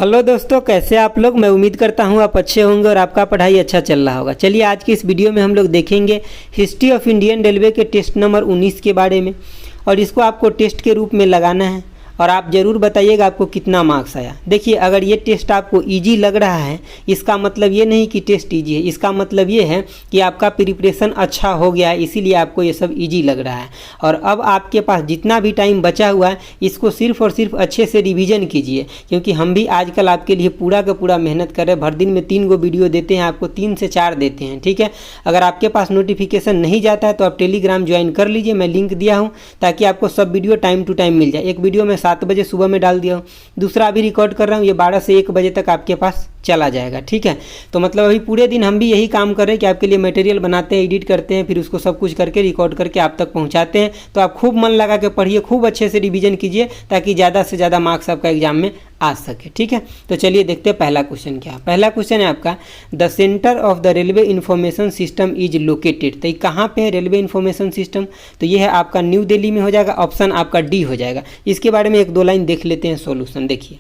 Hello दोस्तों, कैसे आप लोग। मैं उम्मीद करता हूँ आप अच्छे होंगे और आपका पढ़ाई अच्छा चल रहा होगा। चलिए आज की इस वीडियो में हम लोग देखेंगे हिस्ट्री ऑफ इंडियन रेलवे के टेस्ट नंबर 19 के बारे में, और इसको आपको टेस्ट के रूप में लगाना है और आप ज़रूर बताइएगा आपको कितना मार्क्स आया। देखिए, अगर ये टेस्ट आपको इजी लग रहा है, इसका मतलब ये नहीं कि टेस्ट इजी है, इसका मतलब ये है कि आपका प्रिपरेशन अच्छा हो गया है, इसीलिए आपको ये सब इजी लग रहा है। और अब आपके पास जितना भी टाइम बचा हुआ है, इसको सिर्फ और सिर्फ अच्छे से रिवीजन कीजिए, क्योंकि हम भी आजकल आपके लिए पूरा का पूरा मेहनत कर रहे हैं। भर दिन में 3 गो वीडियो देते हैं, आपको 3 से 4 देते हैं, ठीक है। अगर आपके पास नोटिफिकेशन नहीं जाता है तो आप टेलीग्राम ज्वाइन कर लीजिए, मैं लिंक दिया हूँ, ताकि आपको सब वीडियो टाइम टू टाइम मिल जाए। एक वीडियो में 7 बजे सुबह में डाल दिया हूँ, दूसरा अभी रिकॉर्ड कर रहा हूँ, ये 12 से 1 बजे तक आपके पास चला जाएगा, ठीक है। तो मतलब अभी पूरे दिन हम भी यही काम कर रहे हैं कि आपके लिए मटेरियल बनाते हैं, एडिट करते हैं, फिर उसको सब कुछ करके रिकॉर्ड करके आप तक पहुंचाते हैं। तो आप खूब मन लगा के पढ़िए, खूब अच्छे से रिवीजन कीजिए, ताकि ज़्यादा से ज़्यादा मार्क्स आपका एग्जाम में आ सके, ठीक है। तो चलिए देखते हैं पहला क्वेश्चन क्या है। पहला क्वेश्चन है आपका, the centre of the railway information system is located. तो ये कहाँ पे है रेलवे इंफॉर्मेशन सिस्टम? तो ये है आपका न्यू दिल्ली में हो जाएगा, ऑप्शन आपका डी हो जाएगा। इसके बारे में 1-2 लाइन देख लेते हैं। सॉल्यूशन देखिए,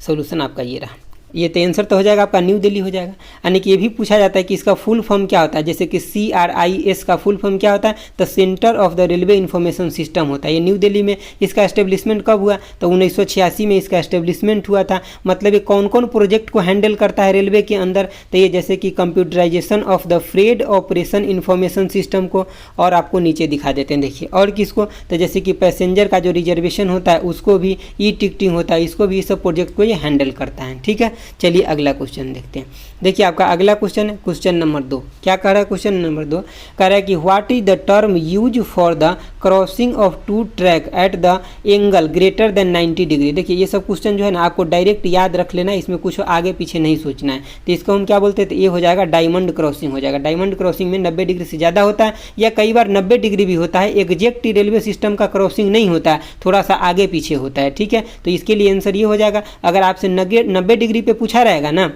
सॉल्यूशन आपका ये रहा, ये तो आंसर तो हो जाएगा आपका न्यू दिल्ली हो जाएगा। यानी कि ये भी पूछा जाता है कि इसका फुल फॉर्म क्या होता है, जैसे कि CRIS का फुल फॉर्म क्या होता है, तो centre of the railway information system होता है। ये न्यू दिल्ली में इसका एस्टेब्लिशमेंट कब हुआ, तो 1986 में इसका एस्टेब्लिशमेंट हुआ था। मतलब ये कौन कौन प्रोजेक्ट को हैंडल करता है रेलवे के अंदर, तो ये जैसे कि computerisation of the freight operation information system को, और आपको नीचे दिखा देते हैं देखिए, और किसको, तो जैसे कि पैसेंजर का जो रिजर्वेशन होता है उसको भी, ई टिकटिंग होता है, इसको भी, इस सब प्रोजेक्ट को ये हैंडल करता है, ठीक है। चलिए अगला क्वेश्चन देखते हैं। देखिए आपका अगला क्वेश्चन है क्वेश्चन नंबर 2। क्या कह रहा है क्वेश्चन नंबर 2? कह रहा है कि what is the term use for the crossing of 2 track at the angle greater than 90 degree. देखिए ये सब क्वेश्चन जो है ना आपको डायरेक्ट याद रख लेना है, इसमें कुछ आगे पीछे नहीं सोचना है। तो इसको हम क्या बोलते हैं, तो ये हो जाएगा डायमंड क्रॉसिंग हो जाएगा। डायमंड क्रॉसिंग में 90 डिग्री से ज़्यादा होता है, या कई बार 90 डिग्री भी होता है। एग्जैक्ट रेलवे सिस्टम का क्रॉसिंग नहीं होता है, थोड़ा सा आगे पीछे होता है, ठीक है। तो इसके लिए आंसर ये हो जाएगा। अगर आपसे 90 डिग्री पे पूछा रहेगा ना,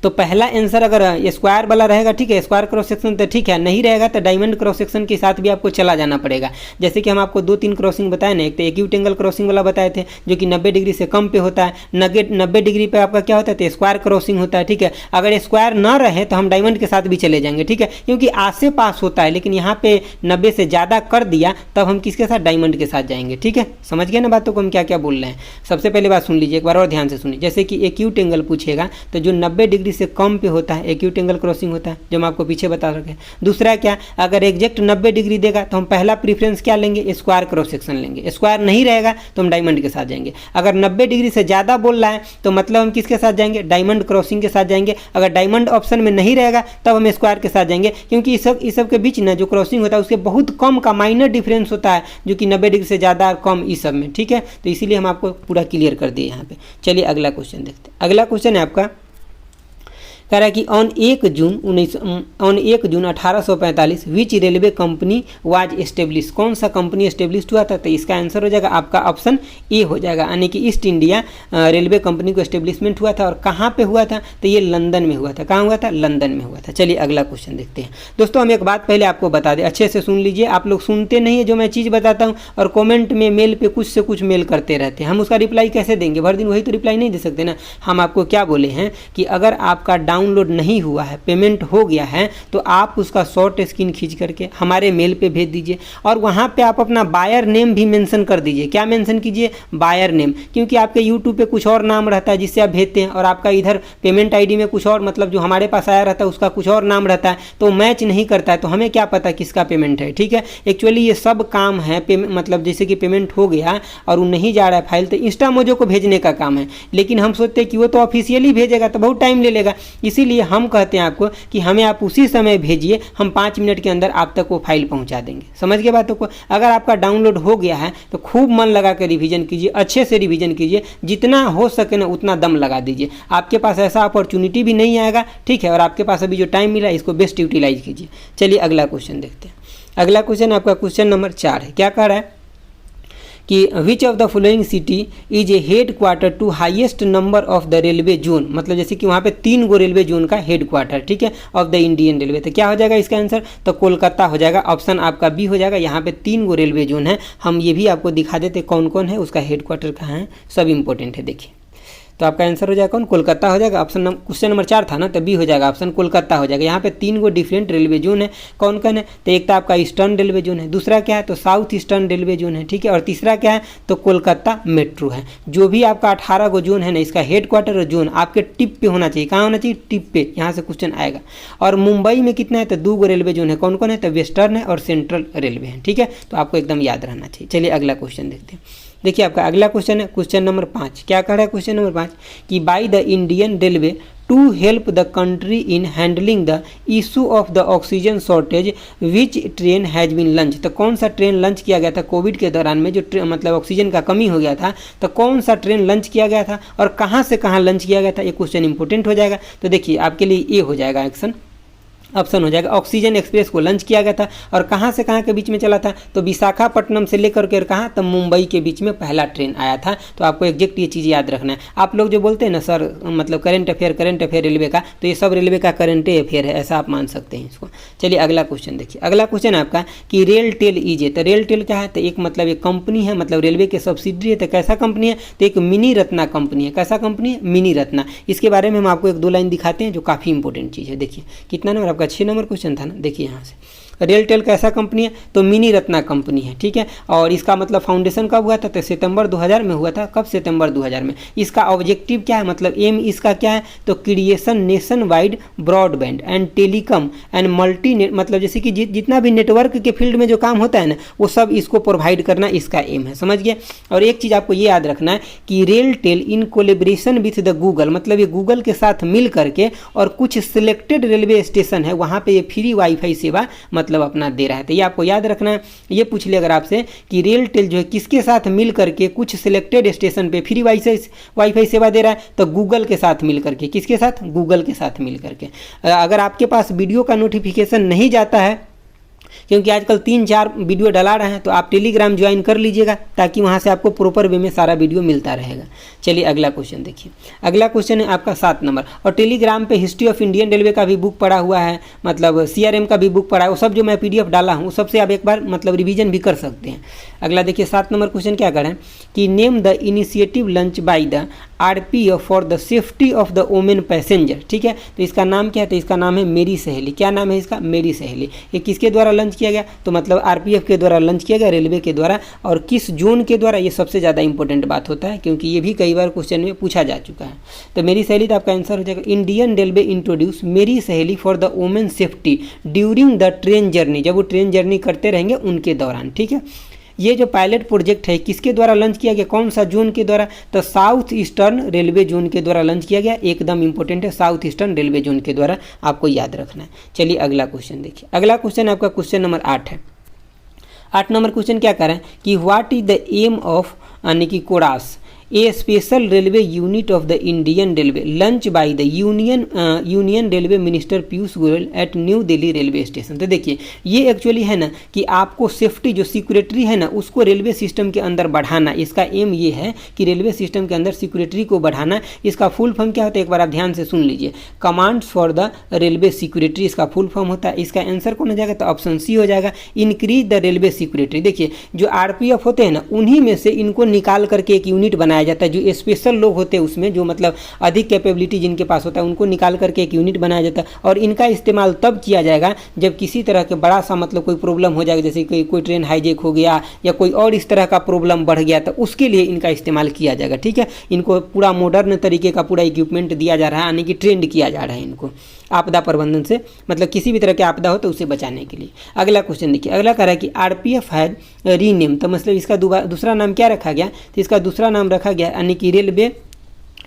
तो पहला आंसर अगर स्क्वायर वाला रहेगा, ठीक है, स्क्वायर क्रॉस सेक्शन, तो ठीक है, नहीं रहेगा तो डायमंड क्रॉस सेक्शन के साथ भी आपको चला जाना पड़ेगा। जैसे कि हम आपको 2-3 क्रॉसिंग बताए ना, एक तो एक्यूट एंगल क्रॉसिंग वाला बताए थे जो कि 90 डिग्री से कम पे होता है। 90 डिग्री पे आपका क्या होता है, तो स्क्वायर क्रॉसिंग होता है, ठीक है। अगर स्क्वायर ना रहे तो हम डायमंड के साथ भी चले जाएंगे, ठीक है, क्योंकि आसे पास होता है, लेकिन यहाँ पे 90 से ज़्यादा कर दिया तब हम किसके साथ, डायमंड के साथ जाएंगे, ठीक है। समझ गए ना बातों को हम क्या क्या बोल रहे हैं। सबसे पहले बात सुन लीजिए एक बार और ध्यान से सुनिए। जैसे कि एक्यूट एंगल पूछेगा तो जो 90 डिग्री से कम पे होता है एक्यूट एंगल क्रॉसिंग होता है, जो हम आपको पीछे बता रखे हैं। दूसरा क्या, अगर एग्जैक्ट 90 डिग्री देगा तो हम पहला प्रीफरेंस क्या लेंगे, स्क्वायर क्रॉस सेक्शन लेंगे। स्क्वायर नहीं रहेगा तो हम डायमंड के साथ जाएंगे। अगर 90 डिग्री से ज़्यादा बोल रहा है तो मतलब हम किसके साथ जाएंगे, डायमंड क्रॉसिंग के साथ जाएंगे। अगर डायमंड ऑप्शन में नहीं रहेगा तब हम स्क्वायर के साथ जाएंगे, क्योंकि इस सब के बीच ना जो क्रॉसिंग होता है उसके बहुत कम का माइनर डिफरेंस होता है, जो कि 90 डिग्री से ज़्यादा कम इस सब में, ठीक है। तो इसीलिए हम आपको पूरा क्लियर कर दिए यहाँ पे। चलिए अगला क्वेश्चन देखते हैं। अगला क्वेश्चन है आपका, कह रहा है कि on 1 June 1845 which railway company was establish. कौन सा कंपनी एस्टेब्लिश हुआ था, तो इसका आंसर हो जाएगा आपका ऑप्शन ए हो जाएगा। यानी कि ईस्ट इंडिया रेलवे कंपनी को एस्टेब्लिशमेंट हुआ था, और कहाँ पे हुआ था, तो ये लंदन में हुआ था। कहाँ हुआ था, लंदन में हुआ था। चलिए अगला क्वेश्चन देखते हैं। दोस्तों हम एक बात पहले आपको बता दें, अच्छे से सुन लीजिए। आप लोग सुनते नहीं है जो मैं चीज़ बताता हूँ, और कॉमेंट में मेल पे कुछ से कुछ मेल करते रहते हैं। हम उसका रिप्लाई कैसे देंगे, भर दिन वही तो रिप्लाई नहीं दे सकते ना। हम आपको क्या बोले हैं कि अगर आपका डाउनलोड नहीं हुआ है, पेमेंट हो गया है, तो आप उसका शॉर्ट स्क्रीन खींच करके हमारे मेल पे भेज दीजिए, और वहाँ पे आप अपना बायर नेम भी मेंशन कर दीजिए। क्या मेंशन कीजिए, बायर नेम, क्योंकि आपके यूट्यूब पे कुछ और नाम रहता है जिससे आप भेजते हैं, और आपका इधर पेमेंट आईडी में कुछ और, मतलब जो हमारे पास आया रहता है उसका कुछ और नाम रहता है, तो मैच नहीं करता है। तो हमें क्या पता किसका पेमेंट है, ठीक है। एक्चुअली ये सब काम है मतलब जैसे कि पेमेंट हो गया और वो नहीं जा रहा है फाइल, तो इंस्टा मोजो को भेजने का काम है, लेकिन हम सोचते हैं कि वो तो ऑफिशियली भेजेगा तो बहुत टाइम ले लेगा, इसीलिए हम कहते हैं आपको कि हमें आप उसी समय भेजिए, हम 5 मिनट के अंदर आप तक वो फाइल पहुंचा देंगे। समझ गए बातों को। अगर आपका डाउनलोड हो गया है तो खूब मन लगा कर रिवीजन कीजिए, अच्छे से रिवीजन कीजिए, जितना हो सके ना उतना दम लगा दीजिए। आपके पास ऐसा अपॉर्चुनिटी भी नहीं आएगा, ठीक है, और आपके पास अभी जो टाइम मिला इसको बेस्ट यूटिलाइज कीजिए। चलिए अगला क्वेश्चन देखते हैं। अगला क्वेश्चन आपका क्वेश्चन नंबर 4 है। क्या कह रहा है कि which of the following city is a headquarter to highest number of the railway zone, मतलब जैसे कि वहाँ पे 3 गो रेलवे जोन का हेड क्वार्टर, ठीक है, ऑफ द इंडियन रेलवे। तो क्या हो जाएगा इसका आंसर, तो कोलकाता हो जाएगा, ऑप्शन आपका बी हो जाएगा। यहाँ पे 3 गो रेलवे जोन है, हम ये भी आपको दिखा देते कौन कौन है, उसका हेड क्वार्टर कहाँ है, सब इंपॉर्टेंट है। देखिए तो आपका आंसर हो जाएगा कौन, कोलकाता हो जाएगा। ऑप्शन क्वेश्चन नंबर 4 था ना, तो बी हो जाएगा, ऑप्शन कोलकाता हो जाएगा। यहाँ पे 3 गो डिफरेंट रेलवे जोन है, कौन कौन है, तो एक तो आपका ईस्टर्न रेलवे जोन है, दूसरा क्या है तो साउथ ईस्टर्न रेलवे जोन है, ठीक है, और तीसरा क्या है तो कोलकाता मेट्रो है। जो भी आपका 18 गो जोन है ना, इसका हेड क्वार्टर और जोन आपके टिप पे होना चाहिए, कहाँ होना चाहिए, टिप पे, यहाँ से क्वेश्चन आएगा। और मुंबई में कितना है तो 2 गो रेलवे जोन है, कौन कौन है तो वेस्टर्न है और सेंट्रल रेलवे है, ठीक है, तो आपको एकदम याद रहना चाहिए। चलिए अगला क्वेश्चन देखते हैं। देखिए आपका अगला क्वेश्चन है क्वेश्चन नंबर 5, क्या कह रहा है क्वेश्चन नंबर 5 कि by the Indian railway to help the country in handling the issue of the oxygen shortage which train has been launch. तो कौन सा ट्रेन लंच किया गया था कोविड के दौरान में, जो मतलब ऑक्सीजन का कमी हो गया था, तो कौन सा ट्रेन लंच किया गया था और कहाँ से कहाँ लंच किया गया था, ये क्वेश्चन इंपॉर्टेंट हो जाएगा। तो देखिए आपके लिए ये हो जाएगा एक्शन, ऑप्शन हो जाएगा ऑक्सीजन एक्सप्रेस को लंच किया गया था और कहाँ से कहाँ के बीच में चला था, तो विशाखापट्टनम से लेकर के कहाँ तो मुंबई के बीच में पहला ट्रेन आया था। तो आपको एग्जैक्ट ये चीज़ याद रखना है। आप लोग जो बोलते हैं ना सर मतलब करंट अफेयर रेलवे का, तो ये सब रेलवे का करंट अफेयर है, ऐसा आप मान सकते हैं इसको। चलिए अगला क्वेश्चन देखिए। अगला क्वेश्चन है आपका कि रेल टेल इजे, तो रेल टेल क्या है, तो एक मतलब एक कंपनी है, मतलब रेलवे के सब्सिडरी है। तो कैसा कंपनी है, तो एक मिनी रत्ना कंपनी है। कैसा कंपनी है, मिनी रत्ना। इसके बारे में हम आपको 1-2 लाइन दिखाते हैं जो काफ़ी इंपॉर्टेंट चीज़ है। देखिए कितना नंबर आपका 6 नंबर क्वेश्चन था ना। देखिए यहाँ से रेलटेल कैसा कंपनी है, तो मिनी रत्ना कंपनी है, ठीक है। और इसका मतलब फाउंडेशन कब हुआ था, तो सितंबर 2000 में हुआ था। कब, सितंबर 2000 में। इसका ऑब्जेक्टिव क्या है, मतलब एम इसका क्या है, तो creation nation wide broadband and telecom and multi मतलब जैसे कि जितना भी नेटवर्क के फील्ड में जो काम होता है ना, वो सब इसको प्रोवाइड करना इसका एम है, समझ गए। और एक चीज़ आपको ये याद रखना है कि रेलटेल इन कोलेब्रेशन विथ द गूगल, मतलब ये गूगल के साथ मिल करके और कुछ सिलेक्टेड रेलवे स्टेशन है वहाँ पे ये फ्री वाईफाई सेवा मतलब अपना दे रहा है। तो ये आपको याद रखना है। ये पूछ ले अगर आपसे कि रेलटेल जो है किसके साथ मिल करके कुछ सिलेक्टेड स्टेशन पे फ्री वाईफाई सेवा दे रहा है, तो गूगल के साथ मिल करके। किसके साथ, गूगल के साथ मिल करके। अगर आपके पास वीडियो का नोटिफिकेशन नहीं जाता है, क्योंकि आजकल 3-4 वीडियो डला रहे हैं, तो आप टेलीग्राम ज्वाइन कर लीजिएगा ताकि वहाँ से आपको प्रॉपर वे में सारा वीडियो मिलता रहेगा। चलिए अगला क्वेश्चन देखिए। अगला क्वेश्चन है आपका 7 नंबर। और टेलीग्राम पे हिस्ट्री ऑफ इंडियन रेलवे का भी बुक पड़ा हुआ है, मतलब CRM का भी बुक पड़ा है। वो सब जो मैं PDF डाला हूँ, सबसे आप एक बार मतलब रिवीजन भी कर सकते हैं। अगला देखिए 7 नंबर क्वेश्चन क्या करें कि name the initiative lunch by the RPF for the safety of the women passenger, ठीक है। तो इसका नाम क्या है, तो इसका नाम है मेरी सहेली। क्या नाम है इसका, मेरी सहेली। ये किसके द्वारा लंच किया गया, तो मतलब RPF के द्वारा लंच किया गया, रेलवे के द्वारा। और किस जोन के द्वारा, ये सबसे ज़्यादा इंपॉर्टेंट बात होता है क्योंकि ये भी कई बार क्वेश्चन में पूछा जा चुका है। तो मेरी सहेली, तो आपका आंसर हो जाएगा इंडियन रेलवे इंट्रोड्यूस मेरी सहेली for the women safety during the train journey, जब वो ट्रेन जर्नी करते रहेंगे उनके दौरान, ठीक है। ये जो पायलट प्रोजेक्ट है किसके द्वारा लंच किया गया, कौन सा जोन के द्वारा, तो साउथ ईस्टर्न रेलवे जोन के द्वारा लंच किया गया। एकदम इंपॉर्टेंट है, साउथ ईस्टर्न रेलवे जोन के द्वारा, आपको याद रखना है। चलिए अगला क्वेश्चन देखिए। अगला क्वेश्चन आपका क्वेश्चन नंबर 8 है। 8 नंबर क्वेश्चन क्या कर रहे हैं कि what is the aim of यानी कि कोरास a special railway unit of the Indian railway launch by the union railway minister Piyush Goyal at new Delhi railway station. तो देखिए ये एक्चुअली है ना कि आपको सेफ्टी जो सिक्योरिटी है ना उसको रेलवे सिस्टम के अंदर बढ़ाना। इसका एम ये है कि रेलवे सिस्टम के अंदर सिक्योरिटी को बढ़ाना। इसका फुल फॉर्म क्या होता है, एक बार आप ध्यान से सुन लीजिए। Commands for the railway security इसका फुल फॉर्म होता है। इसका आंसर कौन हो जाएगा, तो ऑप्शन सी हो जाएगा, इंक्रीज द रेलवे सिक्योरिटी। देखिए जो RPF होते हैं ना, उन्हीं में से इनको निकाल करके एक यूनिट बनाया जाता है। जो स्पेशल लोग होते हैं उसमें जो मतलब अधिक कैपेबिलिटी जिनके पास होता है, उनको निकाल करके एक यूनिट बनाया जाता है। और इनका इस्तेमाल तब किया जाएगा जब किसी तरह के बड़ा सा मतलब कोई प्रॉब्लम हो जाएगा, जैसे कोई ट्रेन हाईजैक हो गया या कोई और इस तरह का प्रॉब्लम बढ़ गया, तो उसके लिए इनका इस्तेमाल किया जाएगा, ठीक है। इनको पूरा मॉडर्न तरीके का पूरा इक्विपमेंट दिया जा रहा है, यानी कि ट्रेंड किया जा रहा है इनको आपदा प्रबंधन से, मतलब किसी भी तरह की आपदा हो तो उसे बचाने के लिए। अगला क्वेश्चन देखिए। अगला कह रहा है कि RPF हैड रीनेम, तो मतलब इसका दूसरा नाम क्या रखा गया, तो इसका दूसरा नाम रखा गया यानी कि railway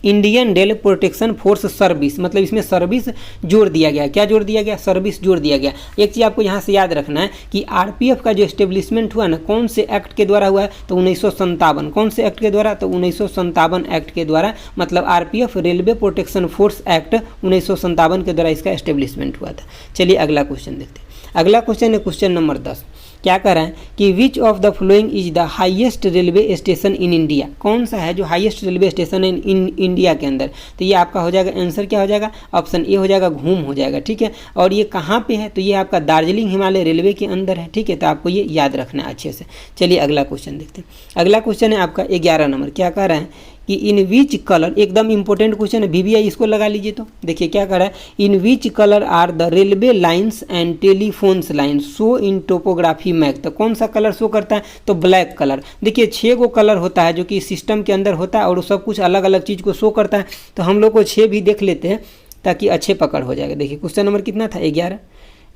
Indian rail protection force service. मतलब इसमें सर्विस जोड़ दिया गया। क्या जोड़ दिया गया, सर्विस जोड़ दिया गया। एक चीज़ आपको यहाँ से याद रखना है कि RPF का जो एस्टेब्लिशमेंट हुआ ना, कौन से एक्ट के द्वारा हुआ है, तो 1957। कौन से एक्ट के द्वारा, तो 1957 एक्ट के द्वारा। मतलब RPF railway protection force act 1957 के द्वारा इसका एस्टेब्लिशमेंट हुआ था। चलिए अगला क्वेश्चन देखते हैं। अगला क्वेश्चन है क्वेश्चन नंबर 10। क्या कह रहा है कि which of the following is the highest railway station in India, कौन सा है जो हाईएस्ट रेलवे स्टेशन है इन इंडिया के अंदर। तो ये आपका हो जाएगा आंसर क्या हो जाएगा, ऑप्शन ए हो जाएगा घूम हो जाएगा, ठीक है। और ये कहाँ पे है, तो ये आपका दार्जिलिंग हिमालय रेलवे के अंदर है, ठीक है। तो आपको ये याद रखना है अच्छे से। चलिए अगला क्वेश्चन देखते हैं। अगला क्वेश्चन है आपका 11 नंबर। क्या कह रहा है कि इन विच कलर, एकदम इंपॉर्टेंट क्वेश्चन है, VVI इसको लगा लीजिए। तो देखिए क्या कर रहा है, in which colour are the railway lines and telephones line show in topography map. तो कौन सा कलर शो करता है, तो ब्लैक कलर। देखिए 6 गो कलर होता है जो कि सिस्टम के अंदर होता है और सब कुछ अलग अलग चीज़ को शो करता है। तो हम लोग को 6 भी देख लेते हैं ताकि अच्छे पकड़ हो जाएगा। देखिए क्वेश्चन नंबर कितना था,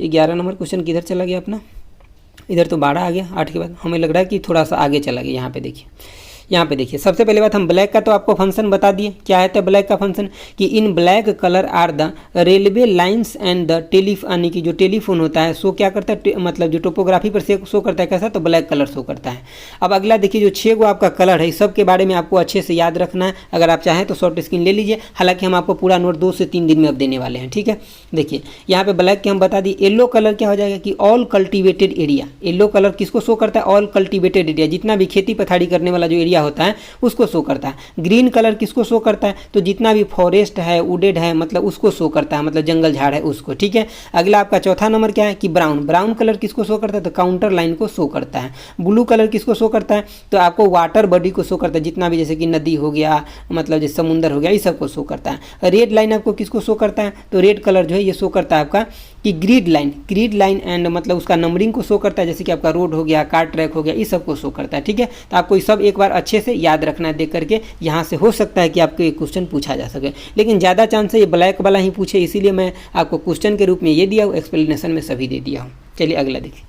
11 नंबर क्वेश्चन किधर चला गया अपना, इधर तो 12 आ गया, 8 के बाद हमें लग रहा है कि थोड़ा सा आगे चला गया। यहाँ पे देखिए सबसे पहले बात हम ब्लैक का तो आपको फंक्शन बता दिए। क्या है तो ब्लैक का फंक्शन कि in black colour are the railway lines and the यानी कि जो टेलीफोन होता है सो क्या करता है, मतलब जो टोपोग्राफी पर से शो करता है कैसा, तो ब्लैक कलर शो करता है। अब अगला देखिए जो 6 गो आपका कलर है, इस सब के बारे में आपको अच्छे से याद रखना है। अगर आप चाहें तो शॉर्ट स्क्रीन ले लीजिए, हालांकि हम आपको पूरा नोट 2 से 3 दिन में अब देने वाले हैं, ठीक है। देखिए यहाँ पे ब्लैक के हम बता दिए। येलो कलर क्या हो जाएगा कि all cultivated area. Yellow colour किसको शो करता है, ऑल कल्टिवेटेड एरिया, जितना भी खेती पथारी करने वाला जो एरिया होता है उसको शो करता है। ग्रीन कलर किसको शो करता है, तो जितना भी फॉरेस्ट है, वुडेड है, मतलब उसको शो करता है, मतलब जंगल झाड़ है उसको, ठीक है। अगला आपका चौथा नंबर क्या है कि ब्राउन कलर किसको शो करता है, तो काउंटर लाइन को शो करता है। ब्लू कलर किसको शो करता है, तो आपको वाटर बॉडी को शो करता है, जितना भी जैसे कि नदी हो गया, मतलब जैसे समुंदर हो गया, इस सब को शो करता है। रेड लाइन आपको किसको शो करता है, तो रेड कलर जो है ये शो करता है आपका कि ग्रिड लाइन एंड मतलब उसका नंबरिंग को शो करता है, जैसे कि आपका रोड हो गया, कार ट्रैक हो गया, इस सब को शो करता है, ठीक है। तो आपको ये सब एक बार अच्छे से याद रखना है देख करके, यहाँ से हो सकता है कि आपको ये क्वेश्चन पूछा जा सके, लेकिन ज़्यादा चांस है ये ब्लैक वाला ही पूछे, इसीलिए मैं आपको क्वेश्चन के रूप में ये दिया हूँ, एक्सप्लेनेशन में सभी दे दिया हूँ। चलिए अगला देखिए।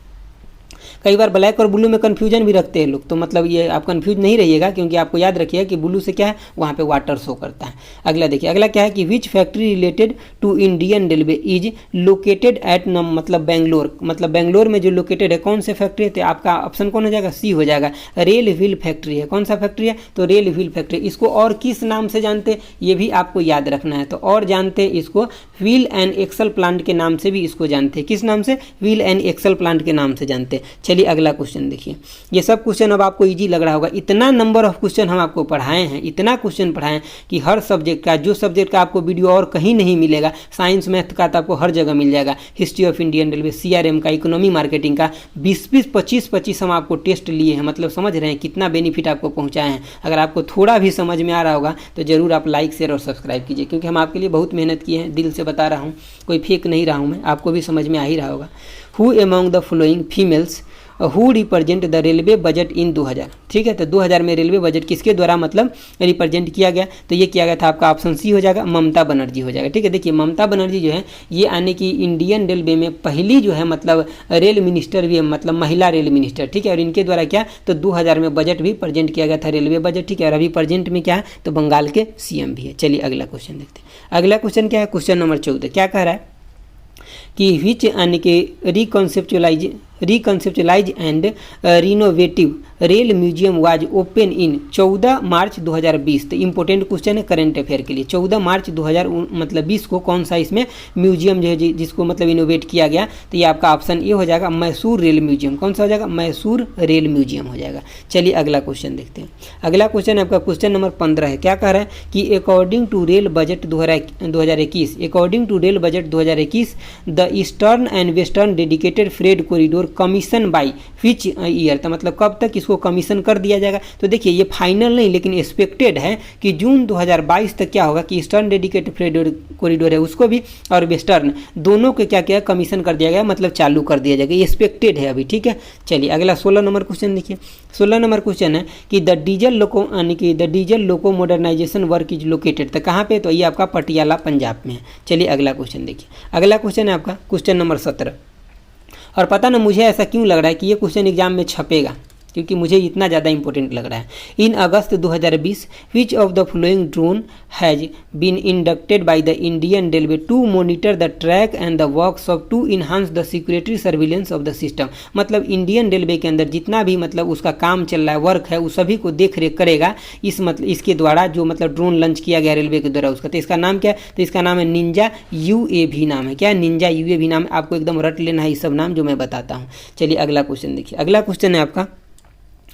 कई बार ब्लैक और ब्लू में कन्फ्यूजन भी रखते हैं लोग, तो मतलब ये आप कन्फ्यूज नहीं रहिएगा, क्योंकि आपको याद रखिएगा कि ब्लू से क्या है, वहाँ पे वाटर शो करता है। अगला देखिए, अगला क्या है कि which factory related to Indian railway is located at मतलब बेंगलोर। मतलब बेंगलोर में जो लोकेटेड है कौन से फैक्ट्री है, तो आपका ऑप्शन कौन हो जाएगा, सी हो जाएगा। रेल व्हील फैक्ट्री है। कौन सा फैक्ट्री है, तो रेल व्हील फैक्ट्री। इसको और किस नाम से जानते हैं, ये भी आपको याद रखना है। तो और जानते हैं इसको व्हील एंड एक्सल प्लांट के नाम से भी इसको जानते हैं। किस नाम से, व्हील एंड एक्सल प्लांट के नाम से जानते हैं। चलिए अगला क्वेश्चन देखिए। ये सब क्वेश्चन अब आपको इजी लग रहा होगा, इतना नंबर ऑफ क्वेश्चन हम आपको पढ़ाए हैं, इतना क्वेश्चन पढ़ाएं कि हर सब्जेक्ट का, जो सब्जेक्ट का आपको वीडियो और कहीं नहीं मिलेगा, साइंस मैथ का तो आपको हर जगह मिल जाएगा, history of Indian railway, CRM का, इकोनॉमी मार्केटिंग का, 20-20, 25-25 हम आपको टेस्ट लिए हैं। मतलब समझ रहे हैं कितना बेनिफिट आपको पहुँचाए हैं। अगर आपको थोड़ा भी समझ में आ रहा होगा तो ज़रूर आप लाइक, शेयर और सब्सक्राइब कीजिए, क्योंकि हम आपके लिए बहुत मेहनत किए हैं, दिल से बता रहा हूँ, कोई फेक नहीं रहा हूँ मैं, आपको भी समझ में आ ही रहा होगा। Who among the following females who represent the railway budget in 2000, ठीक है। तो 2000 में रेलवे बजट किसके द्वारा मतलब रिप्रेजेंट किया गया, तो ये किया गया था आपका ऑप्शन सी हो जाएगा, ममता बनर्जी हो जाएगा, ठीक है। देखिए ममता बनर्जी जो है ये आने की इंडियन रेलवे में पहली जो है मतलब रेल मिनिस्टर भी है, मतलब महिला रेल मिनिस्टर, ठीक है। और इनके द्वारा क्या, तो 2000 में बजट भी प्रेजेंट किया गया था, रेलवे बजट, ठीक है। और अभी प्रेजेंट में क्या है, तो बंगाल के CM भी है। चलिए अगला क्वेश्चन देखते हैं। अगला क्वेश्चन क्या है, क्वेश्चन नंबर 14। क्या कह रहा है कि विच यानी कि reconceptualize and renovative rail museum was open in 14 March 2020। तो इंपॉर्टेंट क्वेश्चन है करंट अफेयर के लिए। 14 मार्च 2020 को कौन सा इसमें म्यूजियम जो है जिसको मतलब इनोवेट किया गया, तो ये आपका ऑप्शन ए हो जाएगा, मैसूर रेल म्यूजियम। कौन सा हो जाएगा, मैसूर रेल म्यूजियम हो जाएगा। चलिए अगला क्वेश्चन देखते हैं। अगला क्वेश्चन आपका क्वेश्चन नंबर 15 है। क्या कह रहा है कि according to rail budget 2021 the eastern and western dedicated freight corridor commission by which year. तो मतलब कब तक इसको कमीशन कर दिया जाएगा, तो देखिए ये फाइनल नहीं लेकिन एक्सपेक्टेड है कि जून 2022 तक क्या होगा कि ईस्टर्न डेडिकेटेड फ्रेट कॉरिडोर है उसको भी और वेस्टर्न दोनों को क्या क्या कमीशन कर दिया गया, मतलब चालू कर दिया जाएगा, ये एक्सपेक्टेड है अभी, ठीक है। चलिए अगला 16 नंबर क्वेश्चन देखिए। 16 नंबर क्वेश्चन है कि the diesel loco modernisation work is located. तो कहाँ पे, तो ये आपका पटियाला पंजाब में है। चलिए अगला क्वेश्चन देखिए। अगला क्वेश्चन है आपका क्वेश्चन नंबर 17। और पता ना मुझे ऐसा क्यों लग रहा है कि ये क्वेश्चन एग्जाम में छपेगा, क्योंकि मुझे इतना ज़्यादा इंपॉर्टेंट लग रहा है। In August 2020 which of the following drone has been inducted by the Indian railway to monitor the track and the workshop to enhance the security surveillance of the system. मतलब Indian railway के अंदर जितना भी मतलब उसका काम चल रहा है, वर्क है, उस सभी को देख रेख करेगा इसके द्वारा जो मतलब ड्रोन लॉन्च किया गया रेलवे के द्वारा उसका। तो इसका नाम क्या है? तो इसका नाम है निंजा UAV नाम है। क्या है? निंजा UAV नाम है। आपको एकदम रट लेना है ये सब नाम जो मैं बताता हूँ। चलिए अगला क्वेश्चन देखिए। अगला क्वेश्चन है आपका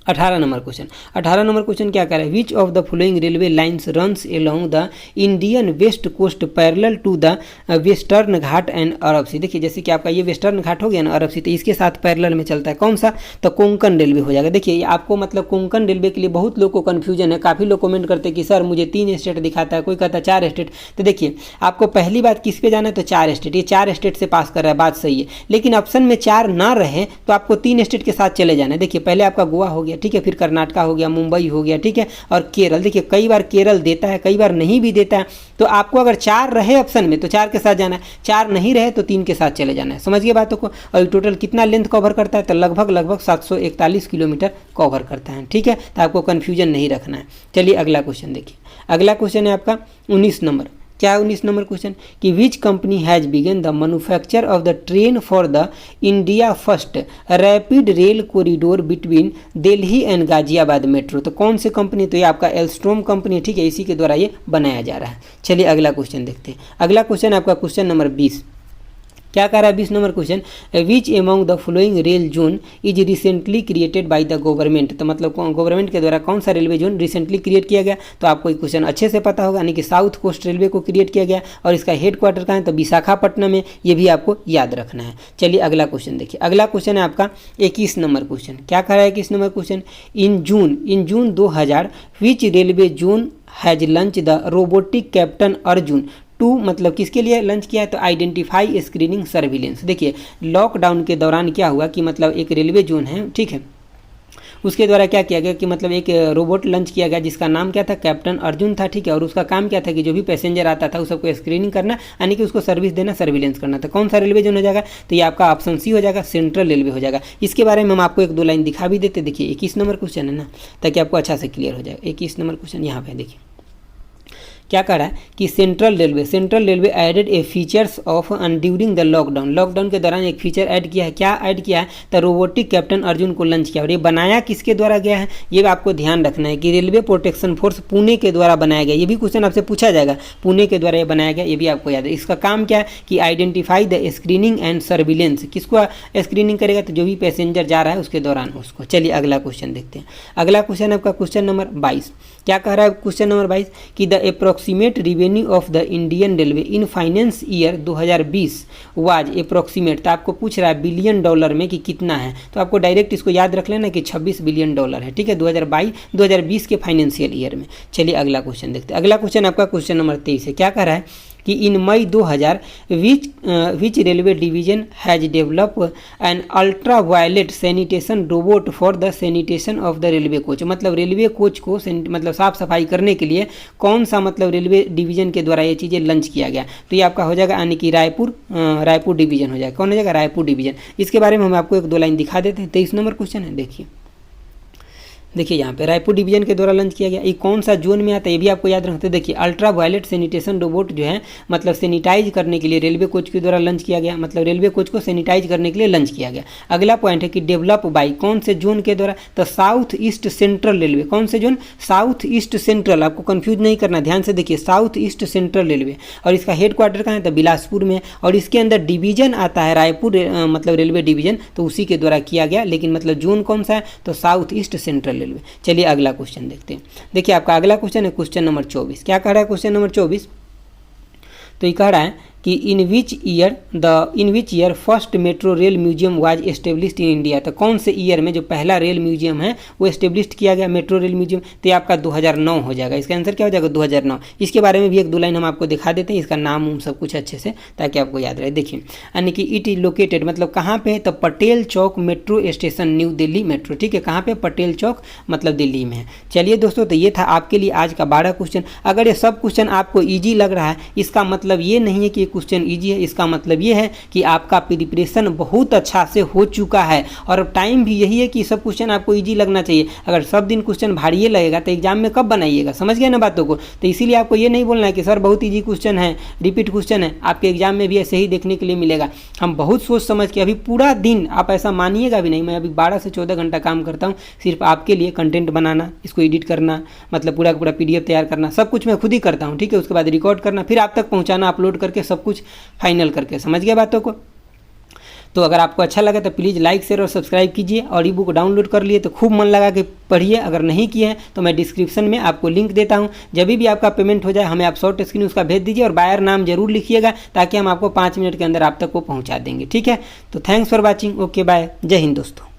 18 नंबर क्वेश्चन। 18 नंबर क्वेश्चन क्या कर रहा है? Which of the following railway lines runs along the Indian west coast parallel to the western ghat and Arab sea. देखिए जैसे कि आपका ये वेस्टर्न घाट हो गया ना, अरब सी, तो इसके साथ पैरेलल में चलता है। कौन सा? तो कोंकण रेलवे हो जाएगा। देखिए आपको मतलब कोंकण रेलवे के लिए बहुत लोग को कन्फ्यूजन है। काफ़ी लोग कमेंट करते हैं कि सर मुझे 3 स्टेट दिखाता है, कोई कहता है 4 स्टेट। तो देखिए आपको पहली बात किस पे जाना है? तो 4 स्टेट। ये 4 स्टेट से पास कर रहा है, बात सही है। लेकिन ऑप्शन में 4 ना रहे तो आपको 3 स्टेट के साथ चले जाना है। देखिए पहले आपका गोवा हो गया, ठीक है, फिर कर्नाटक हो गया, मुंबई हो गया, ठीक है, और केरल। देखिए कई बार केरल देता है, कई बार नहीं भी देता है। तो आपको अगर 4 रहे ऑप्शन में तो 4 के साथ जाना है, 4 नहीं रहे तो 3 के साथ चले जाना है। समझ गए बातों को? और टोटल कितना लेंथ कवर करता है? तो लगभग 741 किलोमीटर कवर करता है, ठीक है। तो आपको कंफ्यूजन नहीं रखना है। चलिए अगला क्वेश्चन देखिए। अगला क्वेश्चन है आपका 19 नंबर। क्या 19 नंबर क्वेश्चन कि which company has begin the manufacture of the train for the India first rapid rail corridor between Delhi and Ghaziabad metro. तो कौन सी कंपनी? तो ये आपका एल्स्ट्रोम कंपनी है, ठीक है, इसी के द्वारा ये बनाया जा रहा है। चलिए अगला क्वेश्चन देखते हैं। अगला क्वेश्चन आपका क्वेश्चन नंबर 20। क्या कह रहा है 20 number question? Which among the following rail zone is recently created by the government. तो मतलब गवर्नमेंट के द्वारा कौन सा रेलवे जोन रिसेंटली क्रिएट किया गया? तो आपको ये क्वेश्चन अच्छे से पता होगा, यानी कि साउथ कोस्ट रेलवे को क्रिएट किया गया और इसका हेडक्वार्टर कहाँ है? तो विशाखापट्टनम में। ये भी आपको याद रखना है। चलिए अगला क्वेश्चन देखिए। अगला क्वेश्चन है आपका 21 नंबर क्वेश्चन। क्या कह रहा है 21 नंबर question? In June 2000 which railway zone has launch the robotic captain Arjun to. मतलब किसके लिए लॉन्च किया है? तो आइडेंटिफाई स्क्रीनिंग सर्विलेंस। देखिए लॉकडाउन के दौरान क्या हुआ कि मतलब एक रेलवे जोन है, ठीक है, उसके द्वारा क्या किया गया कि मतलब एक रोबोट लॉन्च किया गया जिसका नाम क्या था? कैप्टन अर्जुन था, ठीक है। और उसका काम क्या था कि जो भी पैसेंजर आता था उस सबको स्क्रीनिंग करना, यानी कि उसको सर्विस देना, सर्विलेंस करना था। कौन सा रेलवे जोन हो जाएगा? तो ये आपका ऑप्शन सी हो जाएगा, सेंट्रल रेलवे हो जाएगा। इसके बारे में हम आपको 1-2 लाइन दिखा भी देते। देखिए 21 नंबर क्वेश्चन है ना, ताकि आपको अच्छा से क्लियर हो जाए। 21 नंबर क्वेश्चन यहाँ पे देखिए क्या कर रहा है कि central railway added a features of during the lockdown के दौरान एक फीचर ऐड किया है। क्या ऐड किया है? तो रोबोटिक कैप्टन अर्जुन को लॉन्च किया। और ये बनाया किसके द्वारा गया है? ये आपको ध्यान रखना है कि रेलवे प्रोटेक्शन फोर्स पुणे के द्वारा बनाया गया। ये भी क्वेश्चन आपसे पूछा जाएगा, पुणे के द्वारा ये बनाया गया, ये भी आपको याद है। इसका काम क्या है कि identify the screening and surveillance. किसको स्क्रीनिंग करेगा? तो जो भी पैसेंजर जा रहा है उसके दौरान उसको। चलिए अगला क्वेश्चन देखते हैं। अगला क्वेश्चन आपका क्वेश्चन नंबर 22। क्या कह रहा है क्वेश्चन नंबर 22 कि the approximate revenue of the Indian railway in finance year 2020 was approximate. तो आपको पूछ रहा है बिलियन डॉलर में कि कितना है। तो आपको डायरेक्ट इसको याद रख लेना कि 26 बिलियन डॉलर है, ठीक है, 2020 के फाइनेंशियल ईयर में। चलिए अगला क्वेश्चन देखते हैं। अगला क्वेश्चन आपका क्वेश्चन नंबर 23 है। क्या कह रहा है कि in May 2000 which railway division has develop an ultra violet sanitation robot for the sanitation of the railway coach. मतलब रेलवे कोच को मतलब साफ सफाई करने के लिए कौन सा मतलब रेलवे डिवीजन के द्वारा ये चीज़ें लॉन्च किया गया? तो ये आपका हो जाएगा यानी कि रायपुर डिवीजन हो जाएगा। कौन हो जाएगा? रायपुर डिवीजन। इसके बारे में हम आपको 1-2 लाइन दिखा देते हैं। 23 नंबर क्वेश्चन है, देखिए यहाँ पे रायपुर डिवीजन के द्वारा लॉन्च किया गया। ये कौन सा जोन में आता है ये भी आपको याद रखते हैं। देखिए अल्ट्रा वायलेट सैनिटेशन रोबोट जो है मतलब सैनिटाइज करने के लिए रेलवे कोच के द्वारा लॉन्च किया गया। मतलब रेलवे कोच को सैनिटाइज करने के लिए लॉन्च किया गया। अगला पॉइंट है कि डेवलप बाई कौन से जोन के द्वारा? तो साउथ ईस्ट सेंट्रल रेलवे। कौन से जोन? South east central. आपको कंफ्यूज नहीं करना, ध्यान से देखिए, साउथ ईस्ट सेंट्रल रेलवे। और इसका हेडक्वार्टर कहाँ है? तो बिलासपुर में। और इसके अंदर डिवीजन आता है रायपुर मतलब रेलवे डिवीजन, तो उसी के द्वारा किया गया। लेकिन मतलब जोन कौन सा है? तो साउथ ईस्ट सेंट्रल रेलवे। चलिए अगला क्वेश्चन देखते हैं। देखिए आपका अगला क्वेश्चन है क्वेश्चन नंबर 24। क्या कह रहा है क्वेश्चन नंबर 24? तो ये कह रहा है कि in which year first metro rail museum was established in India. तो कौन से ईयर में जो पहला रेल म्यूजियम है वो एस्टेब्लिश्ड किया गया, मेट्रो रेल म्यूजियम? तो ये आपका 2009 हो जाएगा। इसका आंसर क्या हो जाएगा? 2009। इसके बारे में भी 1-2 लाइन हम आपको दिखा देते हैं, इसका नाम सब कुछ अच्छे से, ताकि आपको याद रहे। देखिए यानी कि इट इज लोकेटेड मतलब कहाँ पे है? तो Patel Chowk metro station, new Delhi metro, ठीक है। कहाँ पे? पटेल चौक मतलब दिल्ली में है। चलिए दोस्तों, तो ये था आपके लिए आज का 12 क्वेश्चन। अगर ये सब क्वेश्चन आपको ईजी लग रहा है, इसका मतलब ये नहीं है कि क्वेश्चन ईजी है, इसका मतलब ये है कि आपका प्रिपरेशन बहुत अच्छा से हो चुका है। और अब टाइम भी यही है कि सब क्वेश्चन आपको ईजी लगना चाहिए। अगर सब दिन क्वेश्चन भारी लगेगा तो एग्जाम में कब बनाइएगा, समझ गए ना बातों को। तो इसीलिए आपको ये नहीं बोलना है कि सर बहुत ईजी क्वेश्चन है, रिपीट क्वेश्चन है, आपके एग्जाम में भी ऐसे ही देखने के लिए मिलेगा। हम बहुत सोच समझ के, अभी पूरा दिन आप ऐसा मानिएगा भी नहीं, मैं अभी 12 से 14 घंटा काम करता हूँ सिर्फ आपके लिए। कंटेंट बनाना, इसको एडिट करना, मतलब पूरा पूरा PDF तैयार करना, सब कुछ मैं खुद ही करता हूँ, ठीक है। उसके बाद रिकॉर्ड करना, फिर आप तक पहुँचाना, अपलोड करके सब कुछ फाइनल करके, समझ गया बातों को। तो अगर आपको अच्छा लगा तो प्लीज़ लाइक शेयर और सब्सक्राइब कीजिए। और ई बुक डाउनलोड कर लिए तो खूब मन लगा के पढ़िए, अगर नहीं किए हैं तो मैं डिस्क्रिप्शन में आपको लिंक देता हूं। जब भी आपका पेमेंट हो जाए हमें आप शॉर्ट स्क्रीन उसका भेज दीजिए और बायर नाम जरूर लिखिएगा, ताकि हम आपको 5 मिनट के अंदर आप तक वो पहुंचा देंगे, ठीक है। तो thanks for watching, okay bye, जय हिंद दोस्तों।